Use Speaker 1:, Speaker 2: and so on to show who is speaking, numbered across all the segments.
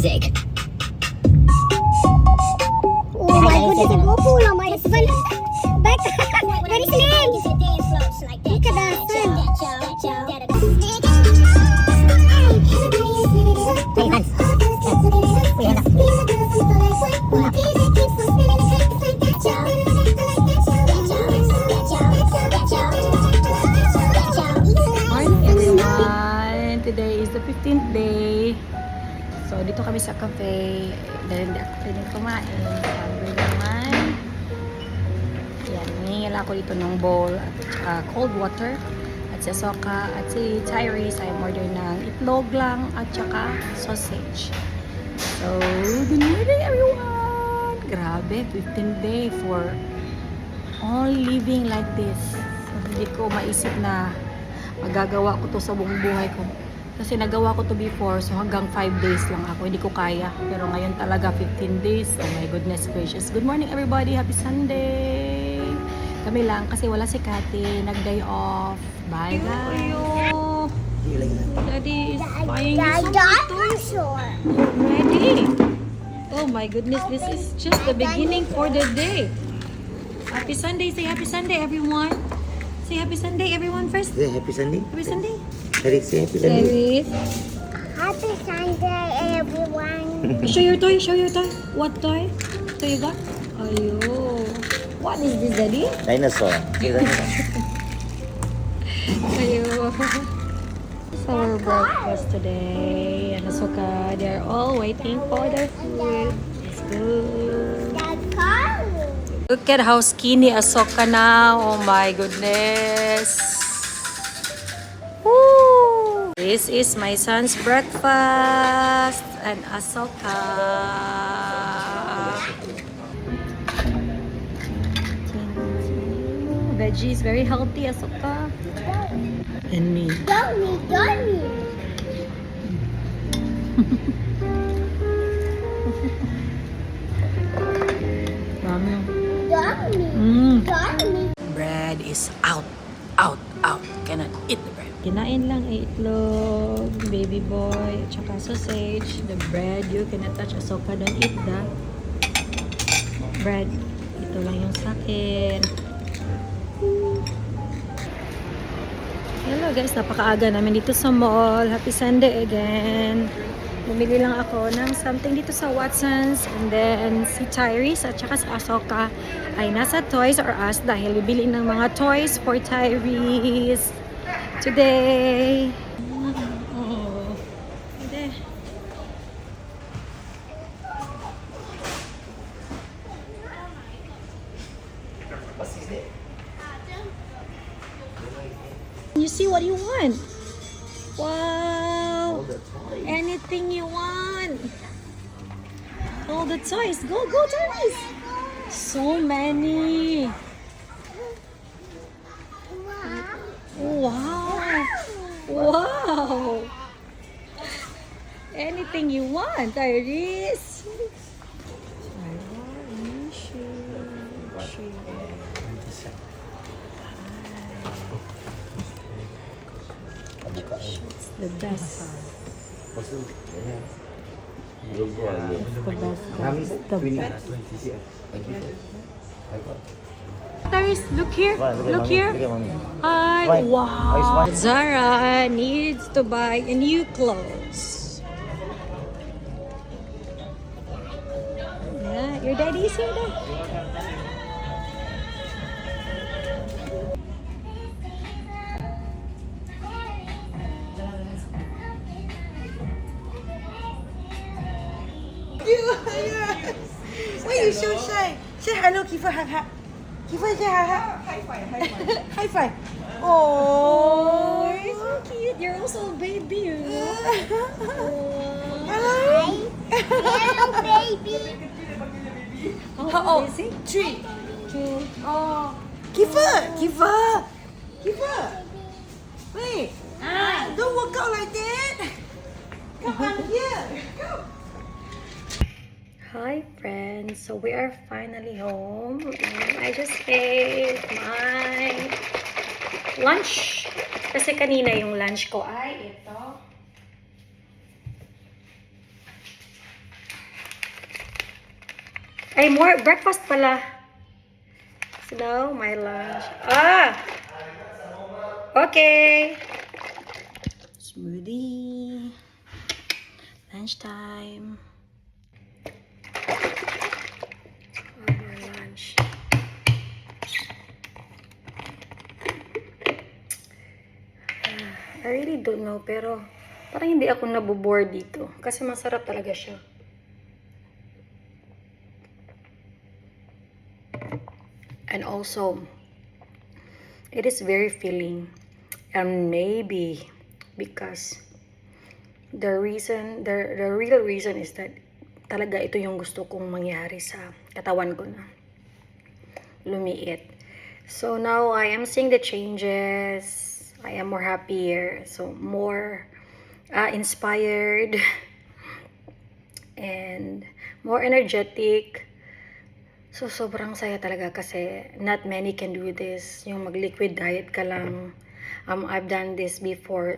Speaker 1: Oh my goodness, the GoPro lang, my husband. Back, very slim. Look at that sun.
Speaker 2: Hey, Hans. Uy, hanap.
Speaker 3: Morning everyone! Today is the 15th day. So, dito kami sa cafe. Dahil hindi ako pwedeng kumain. Hungry naman. Yan, nangingil ako dito ng bowl at cold water. At si Soka at si Tyrese ay order ng itlog lang at saka sausage. So, good morning everyone! Grabe, 15th day for all living like this. So, hindi ko maisip na magagawa ko to sa buong buhay ko. Kasi nagawa ko to before, so hanggang 5 days lang ako. Hindi ko kaya. Pero ngayon talaga 15 days. Oh my goodness gracious. Good morning everybody. Happy Sunday! Kami lang kasi wala si Kati. Nag-day off. Bye guys! Daddy is buying you some
Speaker 1: Dinosaur.
Speaker 3: already. Oh my goodness, this is just the beginning for the day. Happy Sunday. Say happy Sunday everyone. Say happy Sunday everyone first.
Speaker 2: Say happy Sunday.
Speaker 3: Happy Sunday.
Speaker 2: Eric, say happy Sunday.
Speaker 3: Tyrese.
Speaker 1: Happy Sunday, everyone.
Speaker 3: Show your toy, show your toy. What toy? So you got? Ayo. What is this, Daddy?
Speaker 2: Dinosaur. Say dinosaur.
Speaker 3: Ayo. It's our breakfast today. And Asuka, they're all waiting for their food. It's good.
Speaker 1: The car.
Speaker 3: Look at how skinny Asuka now. Oh my goodness. Woo! This is my son's breakfast and Asuka. Veggie is very healthy, Asuka. And me.
Speaker 1: Dummy, dummy.
Speaker 3: Mami.
Speaker 1: Dummy. Dummy.
Speaker 3: Bread is out. Cannot eat the bread. Kinain lang ay itlog, baby boy, at saka sausage. The bread, you cannot touch. Asuka, don't eat the bread. Ito lang yung sa akin. Hello guys, napakaaga namin dito sa mall. Happy Sunday again. Bumili lang ako ng something dito sa Watson's. And then si Tyrese at saka si Asuka ay nasa Toys R Us dahil bibili ng mga toys for Tyrese today. Oh. Ede. You see what you want? Wow! Anything you want. All the toys. Go, Tyrese! So many. Wow! Anything you want, Tyrese. It's the best. Tyrese, look here. Look here. Hi. Wow. Zara needs to buy new clothes. Yeah, your daddy is here there.
Speaker 4: Yes. Why you so shy? Say hello, Kifa. Kifa, say hi. High five. Oh,
Speaker 3: So cute. You're also a baby. You know?
Speaker 4: hello.
Speaker 1: Hello, baby.
Speaker 3: How old is he?
Speaker 4: 3.
Speaker 3: 2.
Speaker 4: Oh, Kifa. Wait. Don't walk out like that. Come on here. Go.
Speaker 3: Hi friends, so we are finally home and I just ate my lunch. Kasi kanina yung lunch ko ay ito. Ay, more breakfast pala. So now, my lunch. Okay. Smoothie. Lunchtime. Order lunch. I really don't know, pero parang hindi ako nabobore dito. Kasi masarap talaga siya. And also, it is very filling. And maybe because the real reason is that talaga ito yung gusto kong mangyari sa katawan ko na lumiit. So now I am seeing the changes. I am more happier. So more inspired and more energetic. So, sobrang saya talaga kasi not many can do this. Yung mag-liquid diet ka lang. I've done this before.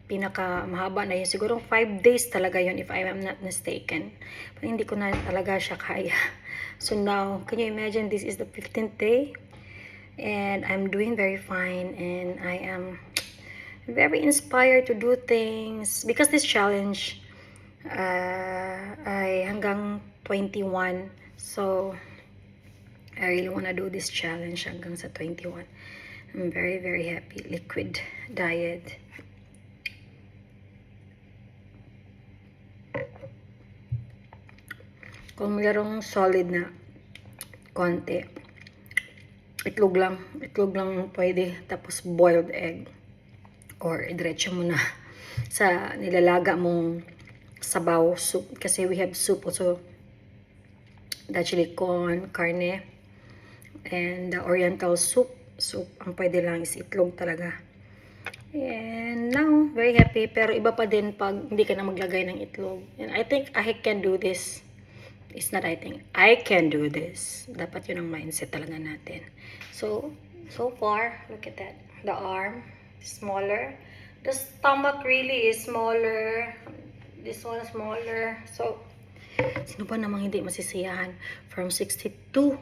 Speaker 3: Pinaka mahaba na yun. Siguro 5 days talaga yun if I am not mistaken. Pero hindi ko na talaga siya kaya. So now, can you imagine this is the 15th day? And I'm doing very fine. And I am very inspired to do things. Because this challenge ay hanggang 21. So, I really want to do this challenge hanggang sa 21. I'm very, very happy. Liquid diet. Kung mayroong solid na konti, itlog lang pwede. Tapos boiled egg. Or diretso mo na sa nilalaga mong sabaw soup. Kasi we have soup also. The chili con, carne. And the oriental soup. Ang pwede lang is itlog talaga. And now, very happy. Pero iba pa din pag hindi ka na maglagay ng itlog. And I think I can do this. It's not I think. I can do this. Dapat yun ang mindset talaga natin. So far, look at that. The arm, smaller. The stomach really is smaller. This one smaller. So, sino ba namang hindi masisiyahan? From 62,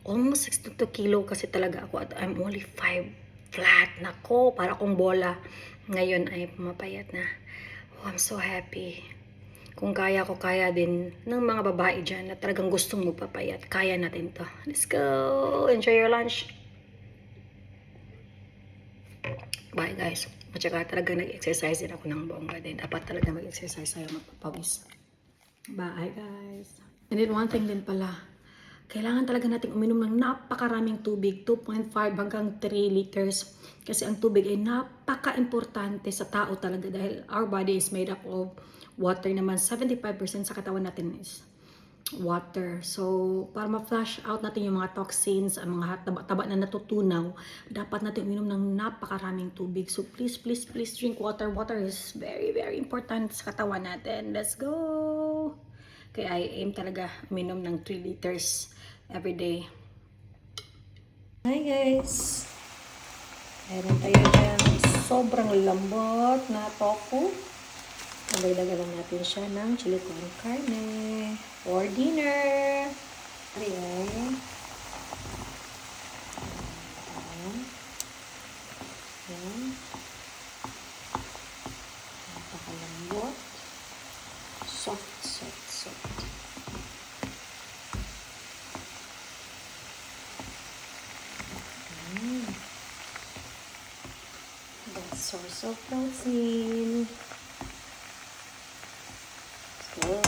Speaker 3: almost 62 kilo kasi talaga ako. At I'm only 5 flat. Nako, para akong bola. Ngayon ay pumapayat na. Oh, I'm so happy. Kung kaya ko, kaya din ng mga babae dyan na talagang gustong magpapayat. Kaya natin to. Let's go! Enjoy your lunch! Bye guys. At saka talaga nag-exercise din ako ng bongga din. Dapat talaga mag-exercise tayo, magpapawis. Bye guys. And then one thing din pala, kailangan talaga natin uminom ng napakaraming tubig, 2.5 hanggang 3 liters. Kasi ang tubig ay napaka-importante sa tao talaga dahil our body is made up of water naman. 75% sa katawan natin is water. So, para ma-flush out natin yung mga toxins, ang mga taba na natutunaw, dapat natin uminom ng napakaraming tubig. So, please drink water. Water is very, very important sa katawan natin. Let's go! Kaya I aim talaga uminom ng 3 liters every day. Hi guys! Meron tayo dyan sobrang lambot na tofu. Nagdagan lang natin siya ng chili con carne for dinner. Ayan. Ayan. Napakalambot. Soft. That's source of protein. So,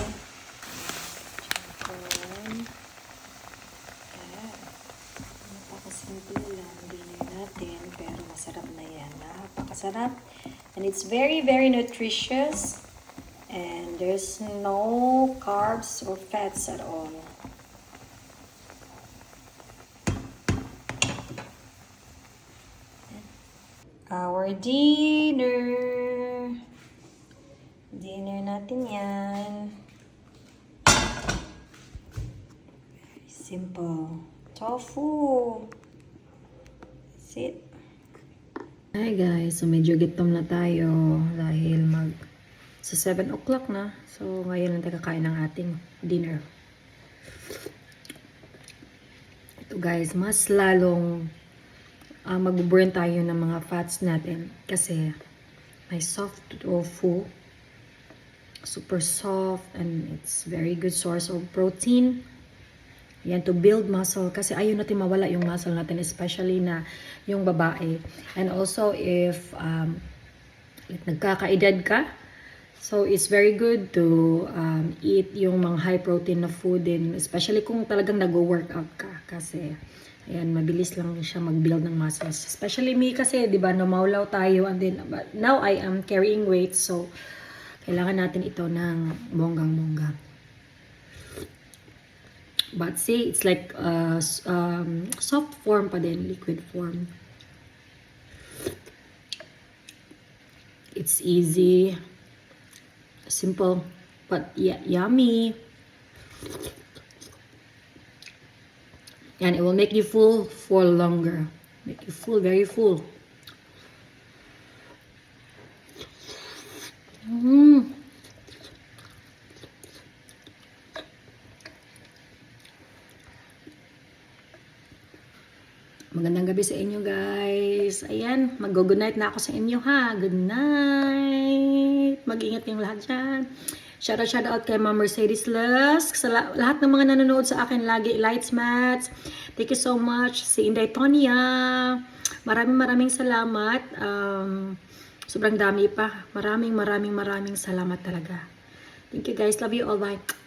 Speaker 3: napakasimple lang dinner natin, pero masarap na yan. Napakasarap. And it's very, very nutritious. And there's no carbs or fats at all. Our dinner. Dinner natin yan. Very simple. Tofu. That's it. Hi guys, so medyo gitom na tayo dahil sa 7 o'clock na. So ngayon lang tayo kakain ng ating dinner. ito guys, mas lalong mag-burn tayo ng mga fats natin kasi may soft tofu, super soft, and it's very good source of protein. Yan, to build muscle. Kasi ayaw natin mawala yung muscle natin, especially na yung babae. And also, if nagkakaedad ka, so it's very good to eat yung mga high protein na food din, especially kung talagang nag-workout ka. Kasi, ayan, mabilis lang siya mag-build ng muscles. Especially me kasi, di ba, namawlaw tayo. And then, but now I am carrying weight, so kailangan natin ito ng bonggang-bongga. But see, it's like soft form pa din, liquid form. It's easy, simple, but yummy. And it will make you full for longer. Make you full, very full. Magandang gabi sa inyo guys. Ayan, mag-good night na ako sa inyo ha. Good night. Mag-ingat yung lahat dyan. Shout out kay Ma'am Mercedes Lusk. Sa lahat ng mga nanonood sa akin lagi, Lights Mats. Thank you so much. Si Inday Tonya. Maraming salamat. Sobrang dami pa. Maraming salamat talaga. Thank you guys. Love you all. Bye.